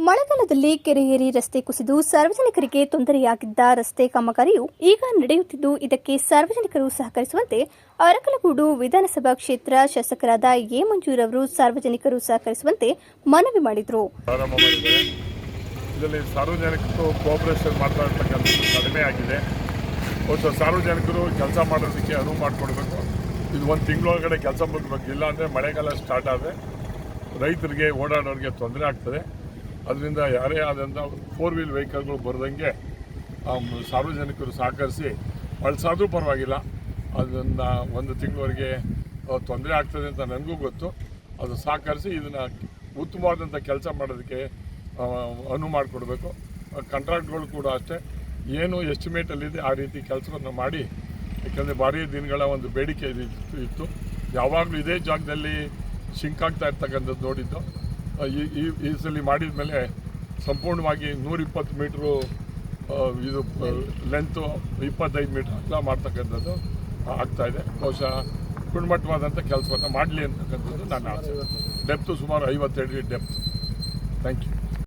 ಮಳೆಗಾಲದಲ್ಲಿ ಕೆರೆ ಏರಿ ರಸ್ತೆ ಕುಸಿದು ಸಾರ್ವಜನಿಕರಿಗೆ ತೊಂದರೆಯಾಗಿದ್ದ ರಸ್ತೆ ಕಾಮಗಾರಿಯು ಈಗ ನಡೆಯುತ್ತಿದ್ದು, ಇದಕ್ಕೆ ಸಾರ್ವಜನಿಕರು ಸಹಕರಿಸುವಂತೆ ಅರಕಲಗೂಡು ವಿಧಾನಸಭಾ ಕ್ಷೇತ್ರ ಶಾಸಕರಾದ ಎ ಮಂಜೂರ್ ಅವರು ಸಾರ್ವಜನಿಕರು ಸಹಕರಿಸುವಂತೆ ಮನವಿ ಮಾಡಿದರು. ಇದರಲ್ಲಿ ಸಾರ್ವಜನಿಕರು ಕೋಆಪರೇಷನ್ ಮಾಡ್ತಾ ಇರ್ತಕ್ಕಂಥದ್ದು ಕಡಿಮೆ ಆಗಿದೆ. ಸಾರ್ವಜನಿಕರು ಕೆಲಸ ಮಾಡೋದಕ್ಕೆ ಅನುವು ಮಾಡಿಕೊಡ್ಬೇಕು. ಇದು ಒಂದು ತಿಂಗಳೊಳಗಡೆ ಕೆಲಸ ಮುಗಿಸ್ಬೇಕು. ಇಲ್ಲ ಅಂದರೆ ಮಳೆಗಾಲ ಸ್ಟಾರ್ಟ್ ಆದರೆ ರೈತರಿಗೆ ಓಡಾಡೋರಿಗೆ ತೊಂದರೆ ಆಗ್ತದೆ. ಅದರಿಂದ ಯಾರೇ ಆದಂಥ 4 ವೀಲ್ ವೆಹಿಕಲ್ಗಳು ಬರೋದಂಗೆ ಸಾರ್ವಜನಿಕರು ಸಹಕರಿಸಿ ಬಳಸಾದ್ರೂ ಪರವಾಗಿಲ್ಲ. ಅದನ್ನು ಒಂದು ತಿಂಗಳವರೆಗೆ ತೊಂದರೆ ಆಗ್ತದೆ ಅಂತ ನನಗೂ ಗೊತ್ತು. ಅದು ಸಹಕರಿಸಿ ಇದನ್ನು ಉತ್ತಮವಾದಂಥ ಕೆಲಸ ಮಾಡೋದಕ್ಕೆ ಅನುವು ಮಾಡಿಕೊಡ್ಬೇಕು. ಕಾಂಟ್ರಾಕ್ಟ್ಗಳು ಕೂಡ ಅಷ್ಟೇ, ಏನು ಎಸ್ಟಿಮೇಟಲ್ಲಿದೆ ಆ ರೀತಿ ಕೆಲಸವನ್ನು ಮಾಡಿ. ಯಾಕೆಂದರೆ ಭಾರಿ ದಿನಗಳ ಒಂದು ಬೇಡಿಕೆ ಇತ್ತು. ಯಾವಾಗಲೂ ಇದೇ ಜಾಗದಲ್ಲಿ ಶಿಂಕ್ ಆಗ್ತಾ ಇರ್ತಕ್ಕಂಥದ್ದು ನೋಡಿದ್ದು. ಈ ಸಲ ಮಾಡಿದ ಮೇಲೆ ಸಂಪೂರ್ಣವಾಗಿ 120 ಮೀಟ್ರು ಇದು ಲೆಂತು, 25 ಮೀಟ್ರ್ ಅಗಲ ಮಾಡ್ತಕ್ಕಂಥದ್ದು ಆಗ್ತಾಯಿದೆ. ಬಹುಶಃ ಗುಣಮಟ್ಟವಾದಂಥ ಕೆಲಸವನ್ನು ಮಾಡಲಿ ಅಂತಕ್ಕಂಥದ್ದು ನನ್ನ ಆಸೆ. ಡೆಪ್ತು ಸುಮಾರು 57 ಡೆಪ್ತ್. Thank you.